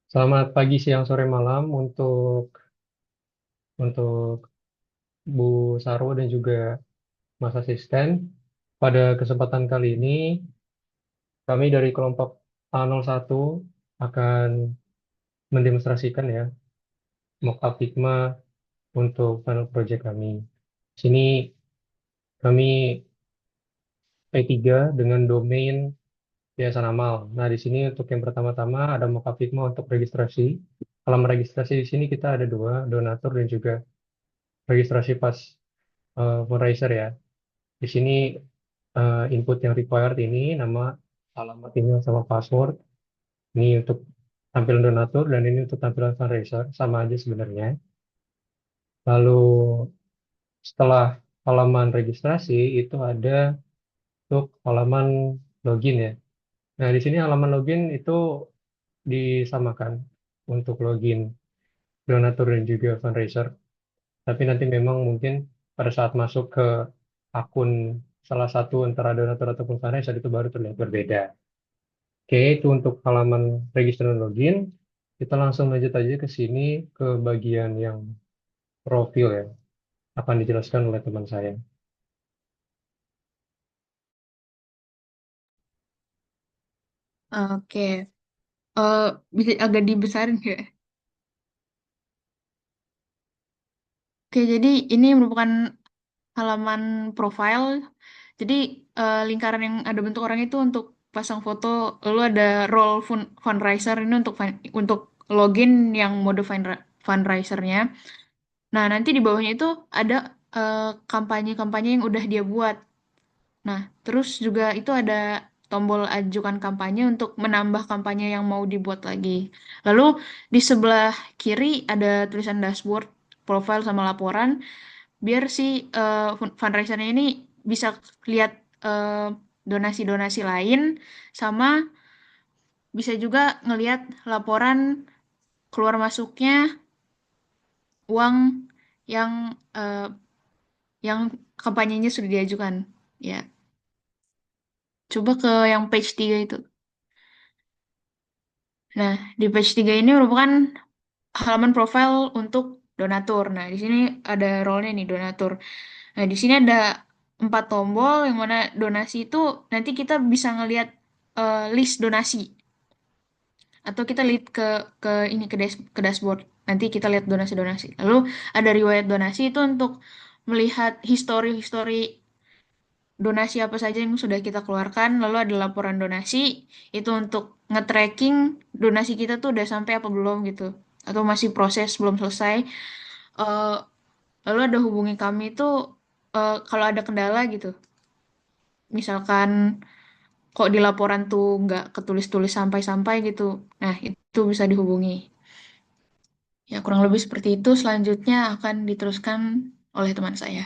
Selamat pagi, siang, sore, malam untuk Bu Sarwo dan juga Mas Asisten. Pada kesempatan kali ini, kami dari kelompok A01 akan mendemonstrasikan ya mock-up Figma untuk final project kami. Di sini kami P3 dengan domain Yayasan Amal. Nah, di sini untuk yang pertama-tama ada mock-up Figma untuk registrasi. Halaman registrasi di sini kita ada dua, donatur dan juga registrasi pas fundraiser ya. Di sini input yang required ini nama, alamat email sama password. Ini untuk tampilan donatur dan ini untuk tampilan fundraiser, sama aja sebenarnya. Lalu setelah halaman registrasi itu ada untuk halaman login ya. Nah, di sini halaman login itu disamakan untuk login donatur dan juga fundraiser. Tapi nanti memang mungkin pada saat masuk ke akun salah satu antara donatur ataupun fundraiser itu baru terlihat berbeda. Oke, itu untuk halaman register dan login. Kita langsung lanjut aja ke sini ke bagian yang profil ya. Akan dijelaskan oleh teman saya. Oke, bisa agak dibesarin ya. Oke, jadi ini merupakan halaman profile. Jadi lingkaran yang ada bentuk orang itu untuk pasang foto, lalu ada role fundraiser ini untuk login yang mode fundraisernya. Nah, nanti di bawahnya itu ada kampanye-kampanye yang udah dia buat. Nah, terus juga itu ada tombol ajukan kampanye untuk menambah kampanye yang mau dibuat lagi. Lalu di sebelah kiri ada tulisan dashboard, profile sama laporan, biar si fundraisernya ini bisa lihat eh, donasi-donasi lain, sama bisa juga ngelihat laporan keluar masuknya uang yang eh, yang kampanyenya sudah diajukan. Ya, coba ke yang page 3 itu. Nah, di page 3 ini merupakan halaman profile untuk donatur. Nah, di sini ada role-nya nih, donatur. Nah, di sini ada 4 tombol yang mana donasi itu nanti kita bisa ngelihat list donasi. Atau kita lihat ke ini ke dashboard. Nanti kita lihat donasi-donasi. Lalu ada riwayat donasi itu untuk melihat histori-histori donasi apa saja yang sudah kita keluarkan, lalu ada laporan donasi, itu untuk nge-tracking donasi kita tuh udah sampai apa belum gitu, atau masih proses belum selesai. Eh, Lalu ada hubungi kami itu kalau ada kendala gitu, misalkan kok di laporan tuh nggak ketulis-tulis sampai-sampai gitu, nah itu bisa dihubungi. Ya kurang lebih seperti itu, selanjutnya akan diteruskan oleh teman saya.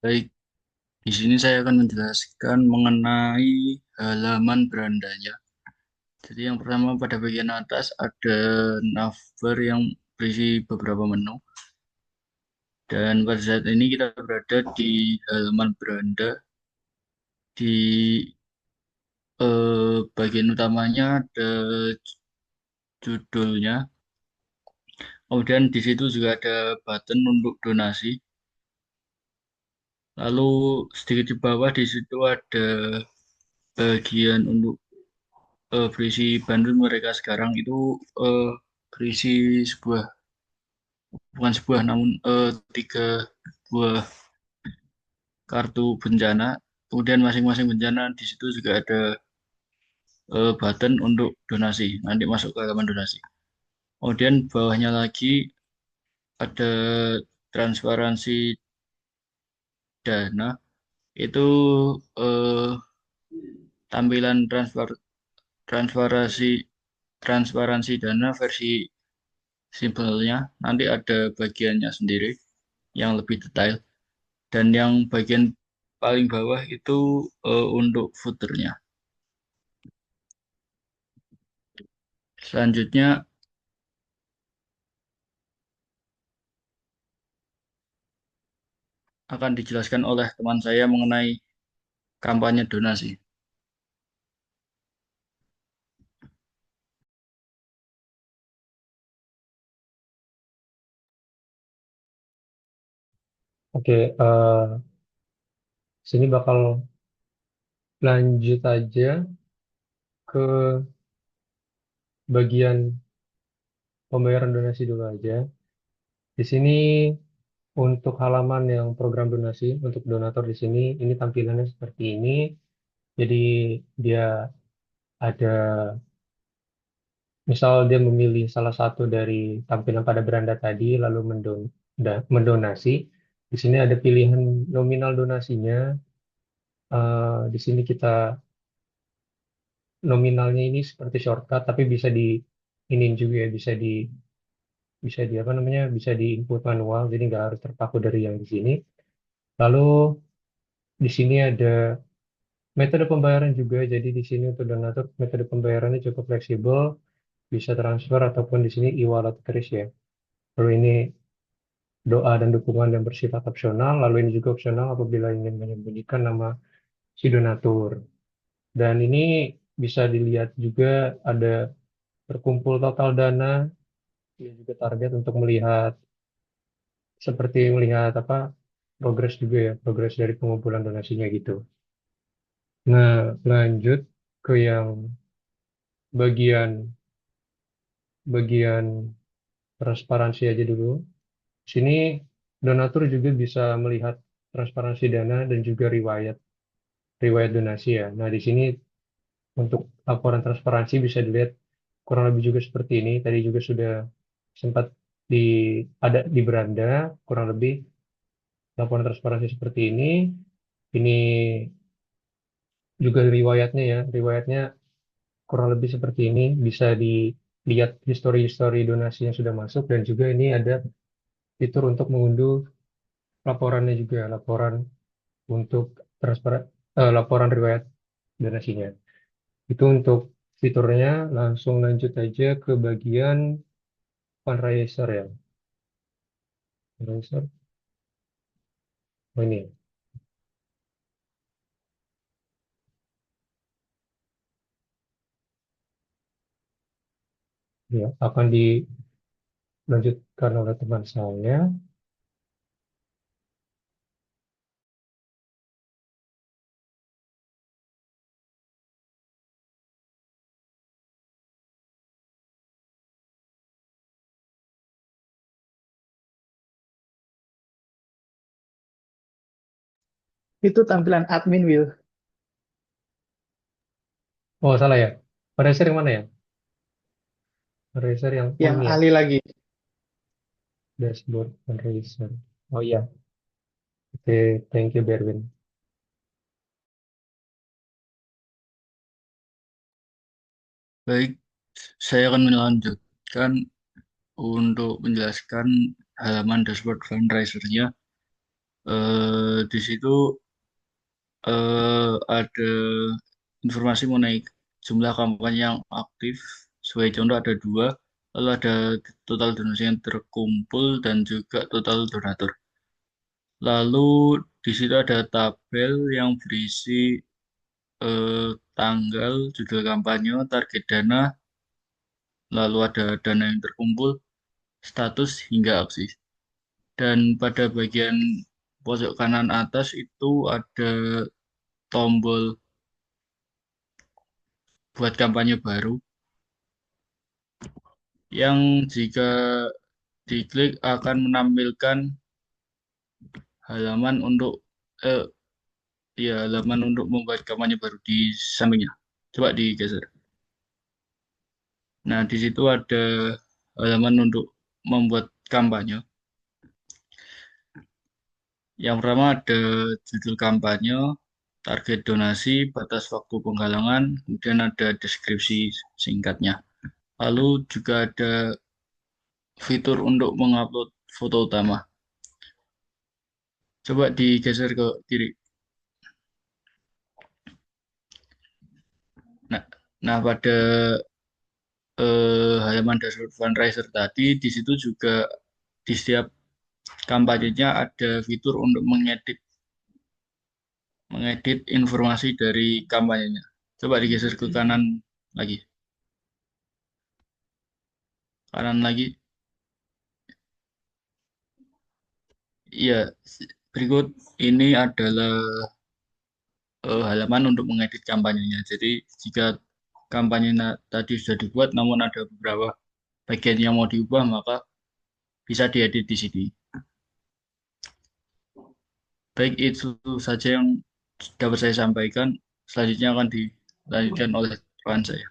Baik, di sini saya akan menjelaskan mengenai halaman berandanya. Jadi yang pertama pada bagian atas ada navbar yang berisi beberapa menu. Dan pada saat ini kita berada di halaman beranda. Di bagian utamanya ada judulnya. Kemudian di situ juga ada button untuk donasi. Lalu sedikit di bawah di situ ada bagian untuk berisi bundle mereka sekarang itu eh, berisi sebuah bukan sebuah namun tiga buah kartu bencana. Kemudian masing-masing bencana di situ juga ada button untuk donasi. Nanti masuk ke halaman donasi. Kemudian bawahnya lagi ada transparansi dana. Itu eh, tampilan transparansi transparansi dana versi simpelnya. Nanti ada bagiannya sendiri yang lebih detail. Dan yang bagian paling bawah itu untuk footernya. Selanjutnya akan dijelaskan oleh teman saya mengenai kampanye donasi. Oke, sini bakal lanjut aja ke bagian pembayaran donasi dulu aja. Di sini untuk halaman yang program donasi untuk donatur di sini ini tampilannya seperti ini. Jadi dia ada misal dia memilih salah satu dari tampilan pada beranda tadi lalu mendonasi. Di sini ada pilihan nominal donasinya. Di sini kita nominalnya ini seperti shortcut tapi bisa di ini juga ya bisa di apa namanya bisa di input manual jadi nggak harus terpaku dari yang di sini. Lalu di sini ada metode pembayaran juga. Jadi di sini untuk donatur metode pembayarannya cukup fleksibel, bisa transfer ataupun di sini e-wallet kris ya. Lalu ini doa dan dukungan yang bersifat opsional. Lalu ini juga opsional apabila ingin menyembunyikan nama si donatur. Dan ini bisa dilihat juga ada terkumpul total dana, ya juga target untuk melihat seperti melihat apa progres juga ya, progres dari pengumpulan donasinya gitu. Nah, lanjut ke yang bagian bagian transparansi aja dulu. Sini donatur juga bisa melihat transparansi dana dan juga riwayat riwayat donasi ya. Nah, di sini untuk laporan transparansi bisa dilihat kurang lebih juga seperti ini. Tadi juga sudah sempat di ada di beranda kurang lebih laporan transparansi seperti ini. Ini juga riwayatnya ya. Riwayatnya kurang lebih seperti ini. Bisa dilihat histori-histori donasi yang sudah masuk dan juga ini ada fitur untuk mengunduh laporannya juga, laporan untuk laporan riwayat donasinya. Itu untuk fiturnya, langsung lanjut aja ke bagian fundraiser ya. Fundraiser, oh ini ya, akan dilanjutkan oleh teman saya. Itu tampilan admin, Will. Oh, salah ya. Fundraiser yang mana ya? Fundraiser yang oh Yang ini ya, ahli lagi. dashboard fundraiser. Oh iya, oke, thank you Berwin. Baik, saya akan melanjutkan untuk menjelaskan halaman dashboard fundraiser-nya. Di situ ada informasi mengenai jumlah kampanye yang aktif. Sebagai contoh ada dua, lalu ada total donasi yang terkumpul dan juga total donatur. Lalu di situ ada tabel yang berisi tanggal, judul kampanye, target dana, lalu ada dana yang terkumpul, status hingga aksi. Dan pada bagian pojok kanan atas itu ada tombol buat kampanye baru yang jika diklik akan menampilkan halaman untuk eh, ya halaman untuk membuat kampanye baru di sampingnya. Coba digeser. Nah, di situ ada halaman untuk membuat kampanye. Yang pertama ada judul kampanye, target donasi, batas waktu penggalangan, kemudian ada deskripsi singkatnya. Lalu juga ada fitur untuk mengupload foto utama. Coba digeser ke kiri. Nah, nah pada halaman dashboard fundraiser tadi, di situ juga di setiap kampanyenya ada fitur untuk mengedit informasi dari kampanyenya. Coba digeser ke kanan lagi. Kanan lagi. Iya, berikut ini adalah halaman untuk mengedit kampanyenya. Jadi jika kampanye tadi sudah dibuat namun ada beberapa bagian yang mau diubah, maka bisa diedit di sini. Baik, itu saja yang dapat saya sampaikan. Selanjutnya akan dilanjutkan oleh rekan saya.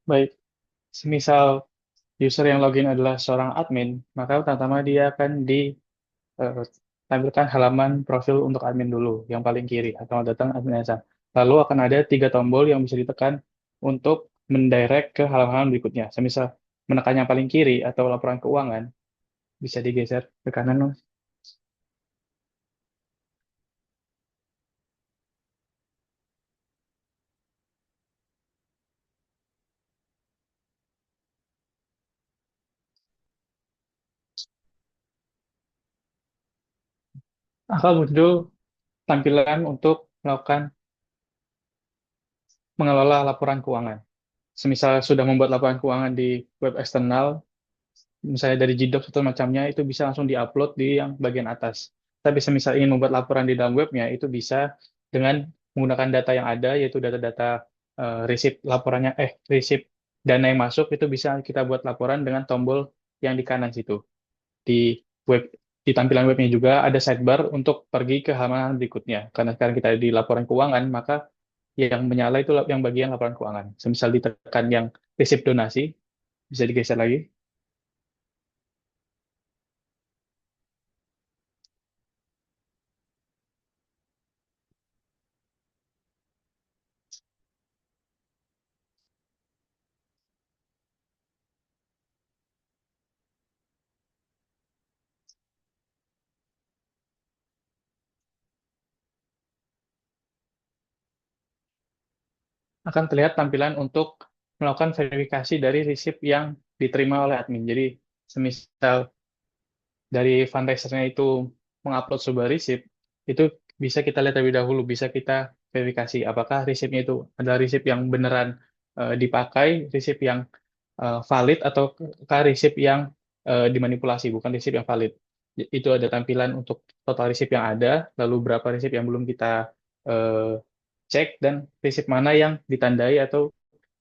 Baik, semisal user yang login adalah seorang admin, maka pertama dia akan ditampilkan halaman profil untuk admin dulu, yang paling kiri, atau datang admin Esa. Lalu akan ada 3 tombol yang bisa ditekan untuk mendirect ke halaman berikutnya. Semisal menekan yang paling kiri atau laporan keuangan, bisa digeser ke kanan, Mas. Akan muncul tampilan untuk melakukan mengelola laporan keuangan. Semisal sudah membuat laporan keuangan di web eksternal, misalnya dari Gdocs atau macamnya, itu bisa langsung diupload di yang bagian atas. Tapi semisal ingin membuat laporan di dalam webnya, itu bisa dengan menggunakan data yang ada, yaitu data-data receipt laporannya, receipt dana yang masuk, itu bisa kita buat laporan dengan tombol yang di kanan situ. Di web, di tampilan webnya juga ada sidebar untuk pergi ke halaman berikutnya. Karena sekarang kita di laporan keuangan, maka yang menyala itu yang bagian laporan keuangan. Semisal ditekan yang resip donasi, bisa digeser lagi. Akan terlihat tampilan untuk melakukan verifikasi dari resip yang diterima oleh admin. Jadi, semisal dari fundraiser-nya itu mengupload sebuah resip, itu bisa kita lihat terlebih dahulu, bisa kita verifikasi apakah resipnya itu adalah resip yang beneran dipakai, resip yang valid, atau resip yang dimanipulasi, bukan resip yang valid. Itu ada tampilan untuk total resip yang ada, lalu berapa resip yang belum kita eh, cek, dan resip mana yang ditandai atau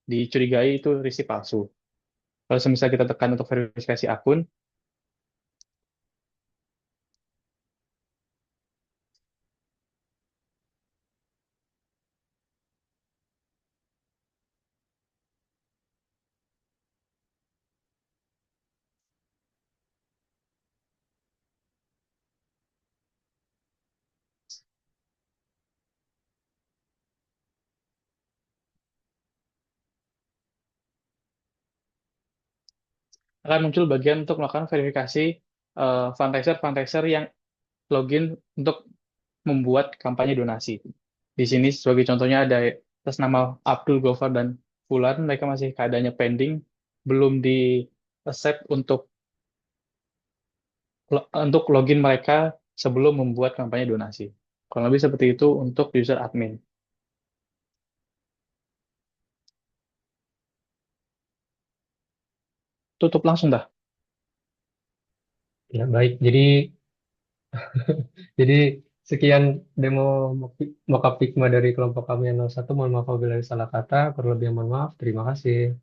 dicurigai itu resip palsu. Kalau misalnya kita tekan untuk verifikasi akun, akan muncul bagian untuk melakukan verifikasi fundraiser yang login untuk membuat kampanye donasi. Di sini sebagai contohnya ada atas nama Abdul Gofar dan Fulan, mereka masih keadaannya pending, belum di accept untuk login mereka sebelum membuat kampanye donasi. Kurang lebih seperti itu untuk user admin. Tutup langsung dah. Ya, baik. Jadi sekian demo mockup Figma dari kelompok kami yang 01. Mohon maaf apabila ada salah kata, kurang lebih mohon maaf. Terima kasih.